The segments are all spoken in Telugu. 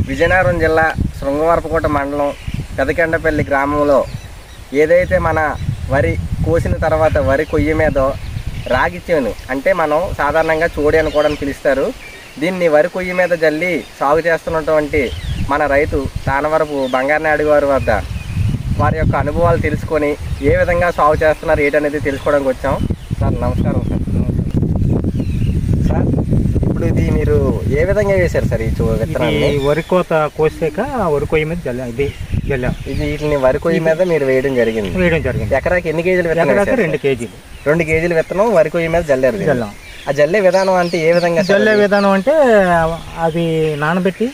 విజయనగరం జిల్లా శృంగవరపుకోట మండలం పెదకెండపల్లి గ్రామంలో ఏదైతే మన వరి కోసిన తర్వాత వరి కొయ్య మీద రాగిచ్చేను అంటే మనం సాధారణంగా చోడి అని కూడా పిలుస్తారు. దీన్ని వరి కొయ్య మీద జల్లి సాగు చేస్తున్నటువంటి మన రైతు తానవరపు బంగారనాయుడు గారి వద్ద వారి యొక్క అనుభవాలు తెలుసుకొని ఏ విధంగా సాగు చేస్తున్నారు ఏంటనేది తెలుసుకోవడానికి వచ్చాం. సార్ నమస్కారం. సార్ ఇప్పుడు ఇది మీరు ఏ విధంగా వేశారు సార్ ఈ విత్తనాన్ని? వరి కోత కోసాక వరి కొయ్య మీద జల్లాం. ఇది వీటిని వరి కొయ్య మీద మీరు వేయడం జరిగింది. ఎకరాకి ఎన్ని కేజీలు విత్తనం? 2 కేజీలు. 2 కేజీల విత్తనం వరి కొయ్య మీద జల్లారు. ఆ జల్లే విధానం అంటే ఏ విధంగా? జల్లే విధానం అంటే అది నానబెట్టి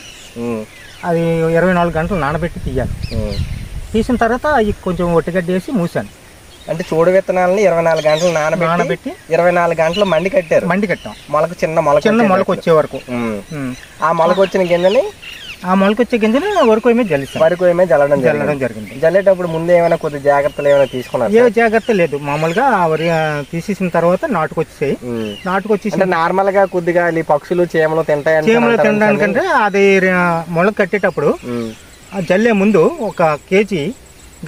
అది 24 గంటలు నానబెట్టి తీయాలి. తీసిన తర్వాత అవి కొంచెం ఒట్టిగడ్డ వేసి మూసాను. అంటే చూడు విత్తనాలని 24 గంటలు నానబెట్టి 24 గంటలు మండి కట్టాం. మొలక చిన్న మొలక వచ్చే వరకు ఆ మొలక వచ్చిన గింజని వరి కొయ్య మీద జల్లిస్తాం. వరి కొయ్య మీద జల్లడం జరిగింది. జల్లేటప్పుడు ముందు ఏమైనా కొద్ది జాగ్రత్తలు ఏమైనా తీసుకున్నారు? ఏ జాగ్రత్త లేదు. మామూలుగా వరి తీసేసిన తర్వాత నాటుకొచ్చేసి నార్మల్ గా కొద్దిగా పక్షులు చీమలు తినడానికంటే అది మొలక కట్టేటప్పుడు జల్లే ముందు 1 కేజీ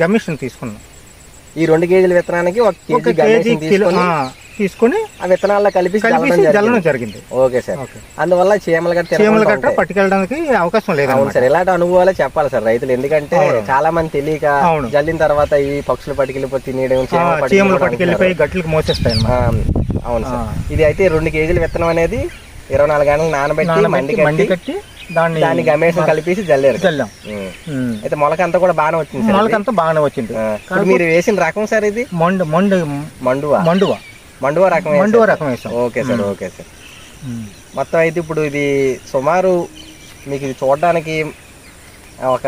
గమిషన్ తీసుకున్నాం. ఈ 2 కేజీల విత్తనానికి 1 కేజీ తీసుకుని ఆ విత్తనాల్లో కలిపి జల్లడం జరిగింది. Okay sir. అందువల్ల చీమలు గట్ట పట్టుకెళ్ళడానికి అవకాశం లేదు. అవును సార్. ఇలాంటి అనుభవాలే చెప్పాలి సార్ రైతులు. ఎందుకంటే చాలా మంది తెలియక జల్లిన తర్వాత ఈ పక్షులు పట్టుకెళ్ళిపోయి తినేయడం, చీమలు పట్టుకెళ్ళిపోయి గట్లకు మోసేస్తాయి. అవును సార్. ఇది అయితే 2 కేజీల విత్తనం అనేది 24 గంటలు నానబెట్టి మండి కట్టి దాన్ని గమేషం కలిపేసి జల్లాం. అయితే మొలకంతా కూడా బాగానే వచ్చింది. మీరు వేసిన రకం సార్ ఇది మండువా రకం వేసాం. Okay sir. మొత్తం అయితే ఇప్పుడు ఇది సుమారు మీకు ఇది చూడడానికి ఒక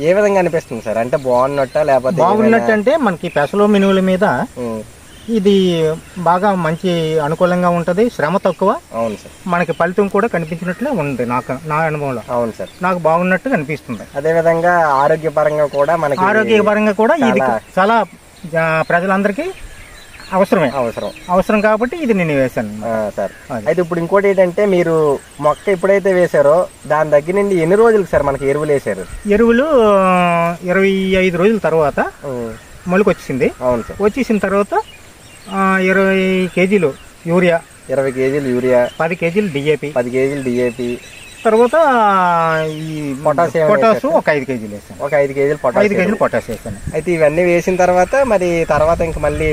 ఏ విధంగా అనిపిస్తుంది సార్? అంటే బాగున్నట్టు అంటే మనకి పెసలు మినువుల మీద ఇది బాగా మంచి అనుకూలంగా ఉంటది. శ్రమ తక్కువ. అవును సార్. మనకి ఫలితం కూడా కనిపించినట్లే ఉంది నా అనుభవంలో. అవును సార్. నాకు బాగున్నట్టు కనిపిస్తుంది. అదే విధంగా ఆరోగ్యపరంగా కూడా ఇది చాలా ప్రజలందరికీ అవసరం కాబట్టి ఇది నేను వేసాను సార్. అయితే ఇప్పుడు ఇంకోటి ఏంటంటే మీరు మొక్క ఎప్పుడైతే వేసారో దాని దగ్గర నుండి ఎన్ని రోజులకు సార్ మనకి ఎరువులు వేసారు? ఎరువులు 25 రోజుల తర్వాత మొలక వచ్చింది. అవును సార్. వచ్చేసిన తర్వాత 20 కేజీలు యూరియా, 20 కేజీలు యూరియా, 10 కేజీలు డిఏపి, తర్వాత ఈ పొటాషియం ఒక 5 కేజీలు వేసాను. 5 కేజీలు పొటాష్ వేసాను. అయితే ఇవన్నీ వేసిన తర్వాత ఇంక మళ్ళీ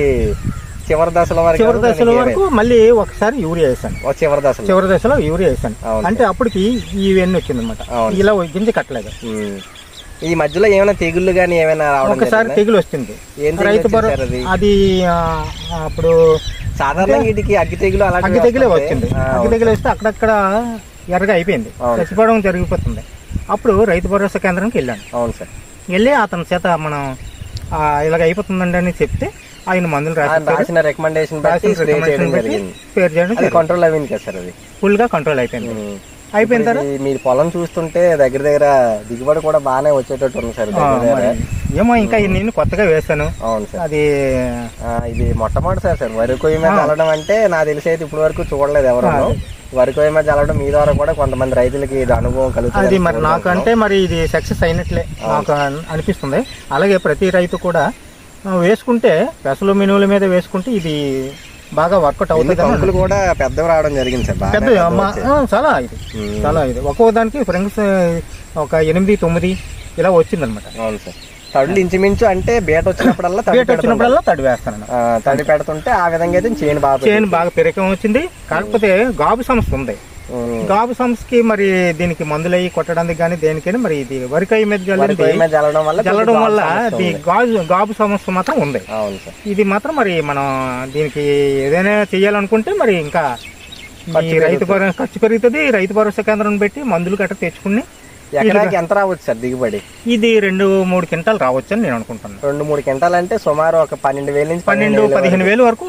చివరి దశలో వరకు మళ్ళీ ఒకసారి యూరియా వేసాను. చివరి దశలో యూరియా వేసాను. అంటే అప్పటికి ఇవన్నీ వచ్చింది అనమాట. ఇలా గింజ కట్టలేదు. ఈ మధ్యలో ఏమైనా తెగుళ్ళు గానీ ఏమైనా ఒకసారి తెగులు వస్తుంది. రైతు అది అప్పుడు సాధారణంగా వీటికి అగ్గి తెగులే వచ్చింది. అగ్గి తెగులు వస్తే అక్కడక్కడ ఎర్రగా అయిపోయింది, చచ్చిపోవడం జరిగిపోతుంది. అప్పుడు రైతు భరోసా కేంద్రానికి వెళ్ళాను. అవును సార్. వెళ్ళి అతని చేత మనం ఇలాగ అయిపోతుందండి అని చెప్తే ఆయన మందులు రాసిన రికమెండేషన్ కంట్రోల్ అయింది కదా సార్. అది ఫుల్ గా కంట్రోల్ అయిపోయిన తర్వాత మీరు పొలం చూస్తుంటే దగ్గర దిగుబడి కూడా బాగానే వచ్చేటట్టు ఉంది సార్. ఏమో ఇంకా నేను కొత్తగా వేసాను. అవును సార్. ఇది మొట్టమొదటిసారి సార్ వరి కొయ్య మీద చల్లడం అంటే నాకు తెలిసి అయితే ఇప్పటి వరకు చూడలేదు ఎవరు. వరి కొయ్య మీద చల్లడం మీ ద్వారా కూడా కొంతమంది రైతులకి ఇది అనుభవం కలుగుతుంది. మరి నాకంటే మరి ఇది సక్సెస్ అయినట్లే నాకు అనిపిస్తుంది. అలాగే ప్రతి రైతు కూడా వేసుకుంటే పెసలు మినువుల మీద వేసుకుంటే ఇది బాగా వర్కౌట్ అవుతుంది. కూడా పెద్దవి రావడం జరిగింది సార్. చాలా ఇది ఒక్కో దానికి ఫ్రెండ్స్ ఒక 8, 9 ఇలా వచ్చింది అనమాట. అవును సార్. తడులు ఇంచుమించు అంటే బేట వచ్చినప్పుడల్లా తడి వేస్తాను. తడి పెడుతుంటే ఆ విధంగా అయితే చేను బాగా పెరగం వచ్చింది. కాకపోతే గాబు సమస్య ఉంది. గాబు సమస్యకి మరి దీనికి మందులు అయ్యి కొట్టడానికి కానీ దేనికైనా మరి ఇది వరికాయ మీద జల్లడం వల్ల గాబు సమస్య మాత్రం ఉంది. ఇది మాత్రం మరి మనం దీనికి ఏదైనా చెయ్యాలనుకుంటే మరి ఇంకా రైతు ఖర్చు పెరుగుతుంది. రైతు భరోసా కేంద్రం పెట్టి మందులు గట్రా తెచ్చుకుని ఎకరాకి ఎంత రావచ్చు సార్ దిగుబడి? ఇది 2-3 క్వింటాలు రావచ్చు అని నేను అనుకుంటున్నాను. 2-3 క్వింటాలు అంటే సుమారు ఒక 12,000 నుంచి 15,000 వరకు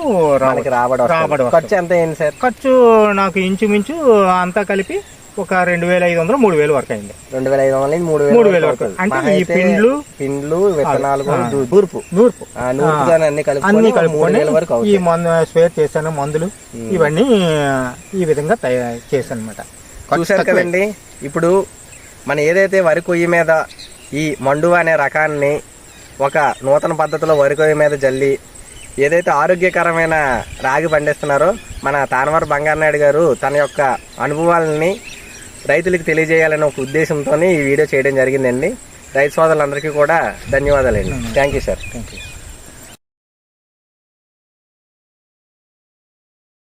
రాబడి. ఖర్చు ఎంత అయింది సార్? ఖర్చు నాకు ఇంచుమించు అంతా కలిపి ఒక 2,500, 3,000 వరకు అయింది. 2,500 నుంచి 3,000 వరకు. అంటే ఈ పిండ్లు విత్తనాలు నూర్పు అన్ని కలుపుకొని ఈ స్పేర్ చేశాను. మందులు ఇవన్నీ ఈ విధంగా చేశాను అనమాట. చూసారు కదండి. ఇప్పుడు మన ఏదైతే వరి కొయ్యి మీద ఈ మండువా అనే రకాన్ని ఒక నూతన పద్ధతిలో వరి కొయ్యి మీద జల్లి ఏదైతే ఆరోగ్యకరమైన రాగి పండిస్తున్నారో మన తానవర బంగారనాయుడు గారు తన యొక్క అనుభవాలని రైతులకు తెలియజేయాలనే ఒక ఉద్దేశంతో ఈ వీడియో చేయడం జరిగిందండి. రైతు సోదరులందరికీ కూడా ధన్యవాదాలండి. Thank you sir. Thank you.